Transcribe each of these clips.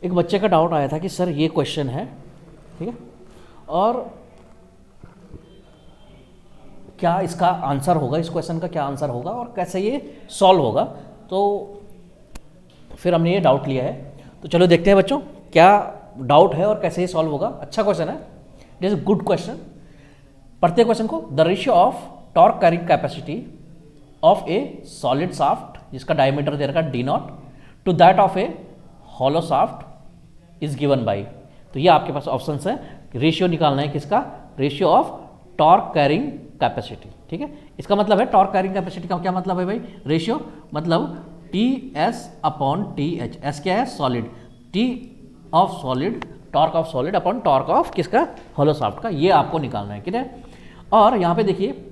एक बच्चे का डाउट आया था कि सर ये क्वेश्चन है, ठीक है, और क्या इसका आंसर होगा, इस क्वेश्चन का क्या आंसर होगा और कैसे ये सॉल्व होगा। तो फिर हमने ये डाउट लिया है, तो चलो देखते हैं बच्चों क्या डाउट है और कैसे ये सॉल्व होगा। अच्छा क्वेश्चन है, इट इज गुड क्वेश्चन। पढ़ते क्वेश्चन को। The ratio of torque carrying capacity of a solid shaft जिसका डायमीटर दे रखा d naught to that of a hollow shaft is given by. तो ये आपके पास ऑप्शंस है, रेशियो निकालना है किसका, ratio of torque carrying capacity, ठीक है। इसका मतलब है टॉर्क कैरिंग कैपेसिटी का क्या मतलब है भाई, रेशियो मतलब T S upon T H. S क्या है, solid, T of solid, torque of solid upon torque of किसका, हॉलो शाफ्ट का, ये आपको निकालना है, ठीक है। और यहाँ पे देखिए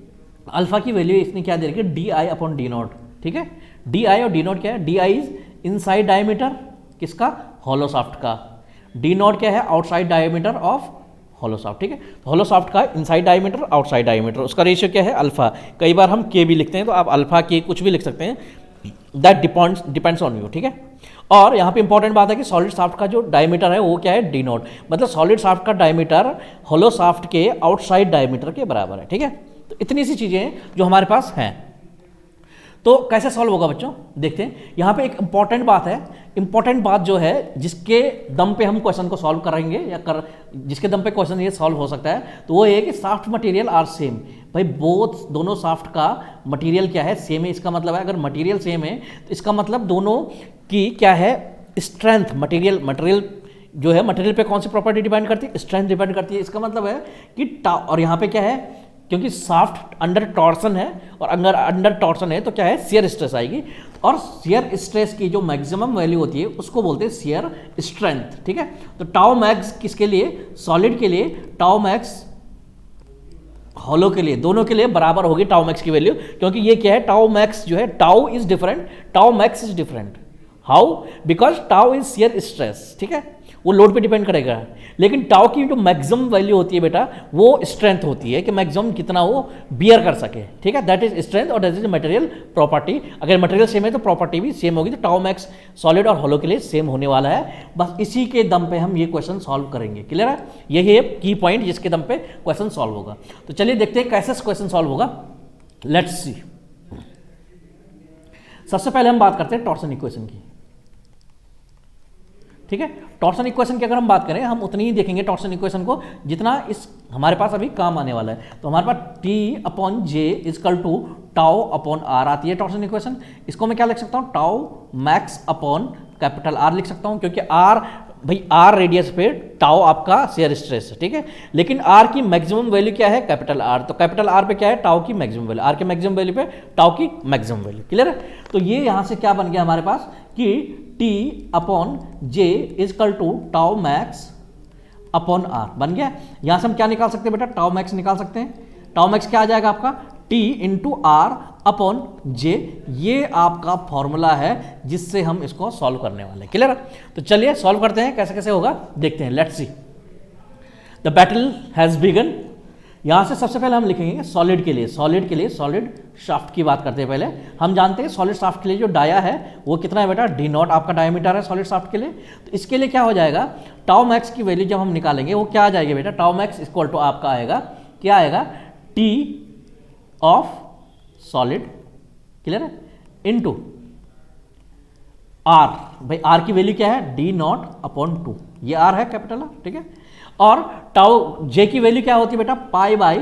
अल्फा की वैल्यू इसने क्या दे रखी है, D I upon D not, ठीक है। डी आई और डी नॉट क्या है, D I is inside diameter किसका, हॉलो शाफ्ट का, डी नॉट क्या है, outside diameter of hollow shaft, ठीक है। तो हॉलो शाफ्ट का इनसाइड डायमीटर आउटसाइड डायमीटर, उसका रेशियो क्या है, अल्फा। कई बार हम के भी लिखते हैं, तो आप अल्फा के कुछ भी लिख सकते हैं, दैट डिपेंड्स ऑन यू, ठीक है। और यहाँ पे इंपॉर्टेंट बात है कि सॉलिड शाफ्ट का जो डायमीटर है वो क्या है, डी नॉट, मतलब सॉलिड शाफ्ट का डायमीटर हॉलो शाफ्ट के आउटसाइड डायमीटर के बराबर है, ठीक है। तो इतनी सी चीज़ें हैं जो हमारे पास हैं। तो कैसे सॉल्व होगा बच्चों, देखते हैं। यहाँ पे एक इंपॉर्टेंट बात है, इंपॉर्टेंट बात जो है जिसके दम पे हम क्वेश्चन को सॉल्व करेंगे या जिसके दम पे क्वेश्चन ये सॉल्व हो सकता है, तो वो है कि शाफ्ट मटेरियल आर सेम। भाई बोथ दोनों शाफ्ट का मटेरियल क्या है, सेम है। इसका मतलब है अगर मटेरियल सेम है तो इसका मतलब दोनों की क्या है, स्ट्रेंथ, मटेरियल जो है, मटेरियल पे कौन सी प्रॉपर्टी डिपेंड करती है, स्ट्रेंथ डिपेंड करती है। इसका मतलब है कि और यहाँ पे क्या है, क्योंकि शाफ्ट अंडर टॉर्सन है और अगर अंडर टॉर्सन है तो क्या है, शियर स्ट्रेस आएगी, और शियर स्ट्रेस की जो मैक्सिमम वैल्यू होती है उसको बोलते हैं शियर स्ट्रेंथ, ठीक है। तो टाउ मैक्स किसके लिए, सॉलिड के लिए, टाउ मैक्स हॉलो के लिए, दोनों के लिए बराबर होगी टाउ मैक्स की वैल्यू, क्योंकि ये क्या है, टाउ मैक्स जो है, tau is different, tau max is different. How, because tau is shear stress, ठीक है, वो लोड पे डिपेंड करेगा। लेकिन टाउ की जो मैक्सिमम वैल्यू होती है बेटा, वो स्ट्रेंथ होती है कि मैक्सिमम कितना वो बियर कर सके, ठीक है, दैट इज स्ट्रेंथ और दैट इज मटेरियल प्रॉपर्टी। अगर मटेरियल सेम है तो प्रॉपर्टी भी सेम होगी, तो टाउ मैक्स सॉलिड और हॉलो के लिए सेम होने वाला है। बस इसी के दम पे हम ये क्वेश्चन सॉल्व करेंगे, क्लियर है। यही है की पॉइंट जिसके दम पे क्वेश्चन सॉल्व होगा। तो चलिए देखते हैं कैसे क्वेश्चन सॉल्व होगा, लेट्स सी। सबसे पहले हम बात करते हैं टॉर्सन इक्वेशन की, ठीक है। टॉर्सन इक्वेशन की अगर हम बात करें, हम उतनी ही देखेंगे टॉर्सन इक्वेशन को जितना इस हमारे पास अभी काम आने वाला है। तो हमारे पास T upon J is equal to tau upon R आती है टॉर्सन इक्वेशन। इसको मैं क्या लिख सकता हूँ, tau max upon capital R लिख सकता हूँ, क्योंकि आर, भाई आर रेडियस पे टाउ आपका शेयर स्ट्रेस है, ठीक है। लेकिन आर की मैक्सिमम वैल्यू क्या है, कैपिटल आर, तो कैपिटल आर पे क्या है, टाउ की मैक्सिमम वैल्यू, आर के मैक्सिमम वैल्यू पे टाउ की मैक्सिमम वैल्यू, क्लियर है। तो ये यहाँ से क्या बन गया हमारे पास कि T upon J is equal to tau max upon R बन गया। यहां से हम क्या निकाल सकते हैं बेटा, टाउ मैक्स निकाल सकते हैं। टाउ मैक्स क्या आ जाएगा आपका, टी इंटू आर अपॉन जे, ये आपका फॉर्मूला है जिससे हम इसको सॉल्व करने वाले हैं, क्लियर। तो चलिए सॉल्व करते हैं, कैसे कैसे होगा देखते हैं, let's see. The battle has begin. यहां से सबसे पहले हम लिखेंगे सॉलिड के लिए, सॉलिड शाफ्ट की बात करते हैं। पहले हम जानते हैं सॉलिड शाफ्ट के लिए जो डाया है वो कितना है बेटा, डी नॉट आपका डायमीटर है सॉलिड शाफ्ट के लिए। तो इसके लिए क्या हो जाएगा, टाउ मैक्स की वैल्यू जब हम निकालेंगे वो क्या आ जाएगी बेटा, टाउ मैक्स इक्वल टू आपका आएगा, क्या आएगा, टी ऑफ सॉलिड, क्लियर है, इनटू आर। भाई आर की वैल्यू क्या है, डी नॉट अपॉन 2, ये आर है कैपिटल आर, ठीक है। और टाउ जे की वैल्यू क्या होती है बेटा, पाई बाई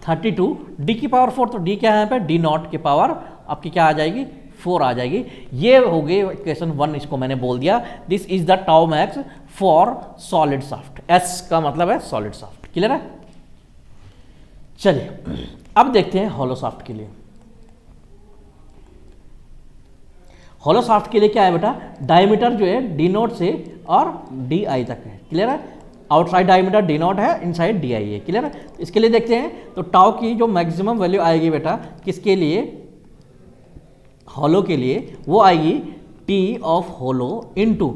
32, डी की पावर 4, तो डी क्या है यहाँ पे, डी नॉट की पावर आपकी क्या आ जाएगी, 4 आ जाएगी। ये हो गई इक्वेशन 1, इसको मैंने बोल दिया, this is the tau max for solid shaft. S का मतलब है सॉलिड शाफ्ट, क्लियर है। चलिए अब देखते हैं हॉलो शाफ्ट के लिए। हॉलो शाफ्ट के लिए क्या है बेटा, डायमीटर जो है डी नॉट से और डी आई तक है, क्लियर है। आउटसाइड डायमीटर डी नॉट है, इनसाइड डी आई है, क्लियर है। इसके लिए देखते हैं, तो टाउ की जो मैक्सिमम वैल्यू आएगी बेटा किसके लिए, हॉलो के लिए, वो आएगी T of hollow into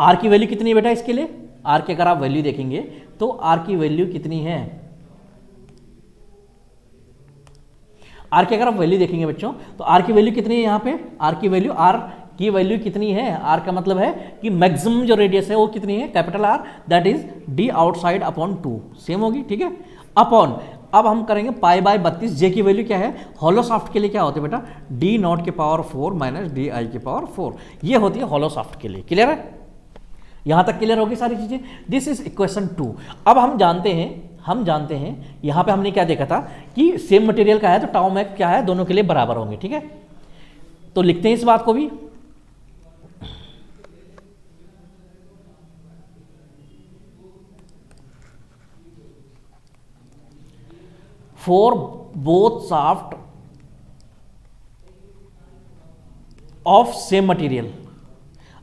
R की वैल्यू कितनी है बेटा इसके लिए, आर की अगर आप वैल्यू देखेंगे तो आर की वैल्यू कितनी है, आर की अगर आप वैल्यू देखेंगे बच्चों तो आर की वैल्यू कितनी है यहाँ पे, आर की वैल्यू, आर की वैल्यू कितनी है, आर का मतलब है कि मैक्सिमम जो रेडियस है वो कितनी है, capital R, that is D outside upon 2, same होगी, ठीक है, अपॉन, अब हम करेंगे पाई बाय 32, जे की वैल्यू क्या है, हॉलो सॉफ्ट के लिए क्या होती है बेटा, डी नॉट के पावर 4 माइनस डी आई के पावर 4, ये होती है हॉलो सॉफ्ट के लिए, क्लियर है, यहां तक क्लियर होगी सारी चीजें, दिस इज इक्वेशन 2। अब हम जानते हैं यहां पे हमने क्या देखा था कि सेम मटेरियल का है तो टाउ मैक्स क्या है, दोनों के लिए बराबर होंगे, ठीक है, तो लिखते हैं इस बात को भी, for both shaft of same material,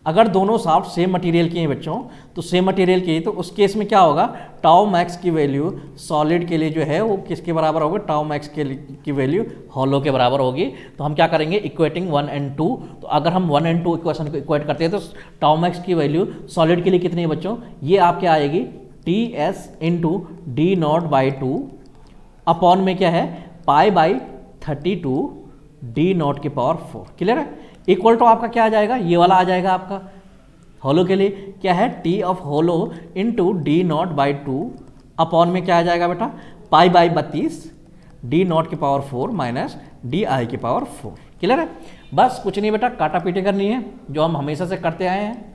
अगर दोनों शाफ्ट सेम मटेरियल के हैं बच्चों, तो सेम मटेरियल के, तो उस केस में क्या होगा, टाउ मैक्स की वैल्यू सॉलिड के लिए जो है वो किसके बराबर होगी, टाउ मैक्स की वैल्यू हॉलो के बराबर होगी। तो हम क्या करेंगे, इक्वेटिंग 1 and 2, तो अगर हम 1 and 2 इक्वेशन को इक्वेट करते हैं तो टाउ मैक्स की वैल्यू सॉलिड के लिए कितनी है बच्चों, ये आपके आएगी T S into d naught by 2 upon में क्या है, पाई बाई 32 डी नॉट के पावर 4, क्लियर है, इक्वल टू आपका क्या आ जाएगा, ये वाला आ जाएगा आपका होलो के लिए क्या है, T of hollow into d naught by 2 upon में क्या आ जाएगा बेटा, पाई बाई 32 डी नॉट के पावर 4 माइनस डी आई के पावर 4, क्लियर है, बस कुछ नहीं बेटा, काटा पीटी करनी है जो हम हमेशा से करते आए हैं।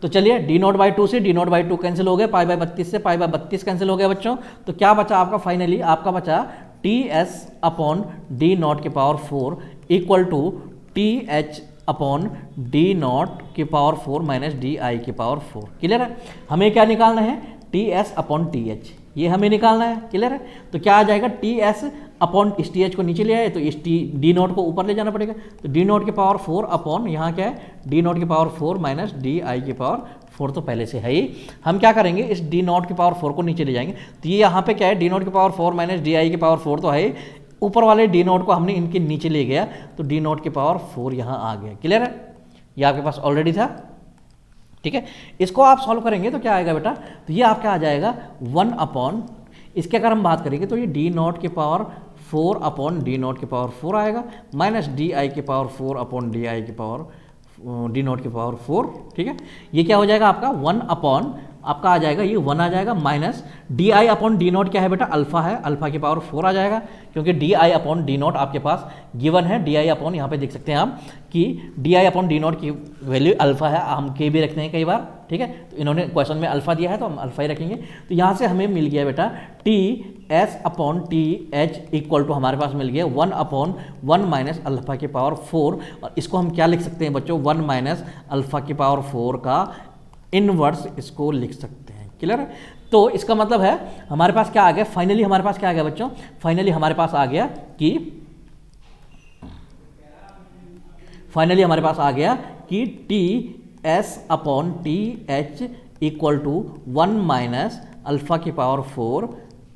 तो चलिए डी नॉट बाई 2 से डी नॉट बाई 2 कैंसिल हो गए, पाई बाई 32 से पाई बाई 32 कैंसिल हो गया बच्चों, तो क्या बचा आपका, फाइनली आपका बचा T S upon D naught के power 4 equal to T H upon D naught के पावर 4 माइनस डी आई के पावर 4, क्लियर है, हमें क्या निकालना है, T S upon T H, ये हमें निकालना है, क्लियर है, तो क्या आ जाएगा, टी एस अपॉन इस टी एच को नीचे ले आए तो इस टी डी नॉट को ऊपर ले जाना पड़ेगा, तो डी नॉट के पावर 4 अपॉन यहाँ क्या है, डी नॉट के पावर 4 माइनस डी आई के पावर 4 तो पहले से है ही, हम क्या करेंगे, इस डी नॉट के पावर 4 को नीचे ले जाएंगे, तो ये यहाँ पे क्या है, डी नॉट के पावर 4 माइनस डी आई के पावर 4 तो है, ऊपर वाले डी नॉट को हमने इनके नीचे ले गया तो डी नॉट के पावर 4 यहाँ आ गया, क्लियर है, ये आपके पास ऑलरेडी था, ठीक है, इसको आप सॉल्व करेंगे तो क्या आएगा बेटा, तो ये आपका आ जाएगा 1 अपॉन, इसके अगर हम बात करेंगे तो ये डी नॉट के पावर 4 अपॉन डी नॉट के पावर 4 आएगा माइनस डी आई के पावर 4 अपॉन डी आई के पावर डी नॉट के पावर 4, ठीक है, ये क्या हो जाएगा आपका 1 अपॉन, आपका आ जाएगा ये 1 आ जाएगा minus D I upon D not क्या है बेटा, अल्फा है, अल्फा के पावर 4 आ जाएगा, क्योंकि D I upon D not आपके पास गिवन है, डी आई अपॉन यहाँ पे देख सकते हैं आप कि D I upon D not की वैल्यू अल्फा है, हम के भी रखते हैं कई बार, ठीक है, तो इन्होंने क्वेश्चन में अल्फा दिया है तो हम अल्फा ही रखेंगे, तो यहाँ से हमें मिल गया बेटा T S upon T H equal to हमारे पास मिल गया 1 अपॉन 1 माइनस अल्फा के पावर 4, और इसको हम क्या लिख सकते हैं बच्चों, 1 माइनस अल्फा के पावर 4 का इनवर्स इसको लिख सकते हैं, क्लियर है, तो इसका मतलब है हमारे पास क्या आ गया, फाइनली हमारे पास क्या आ गया बच्चों, फाइनली हमारे पास आ गया कि T S upon T H equal to 1 minus alpha की पावर 4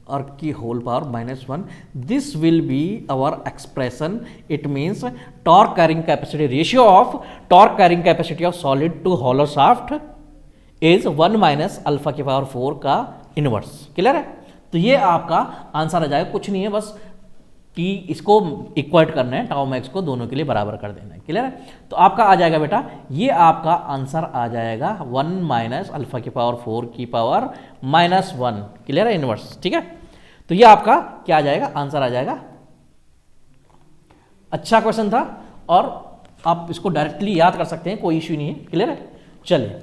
और की whole power -1, this will be our expression, it means torque carrying capacity, ratio of torque carrying capacity of solid to hollow shaft is 1 minus alpha की power 4 का inverse, clear है, तो ये आपका answer आ जाएगा, कुछ नहीं है, बस टी इसको इक्वेट करना है, टाउ मैक्स को दोनों के लिए बराबर कर देना है, क्लियर है, तो आपका आ जाएगा बेटा, ये आपका आंसर आ जाएगा 1 माइनस अल्फा की पावर 4 की पावर -1, क्लियर है, इनवर्स, ठीक है, तो ये आपका क्या आ जाएगा, आंसर आ जाएगा। अच्छा क्वेश्चन था और आप इसको डायरेक्टली याद कर सकते हैं, कोई इश्यू नहीं है, क्लियर है, चलिए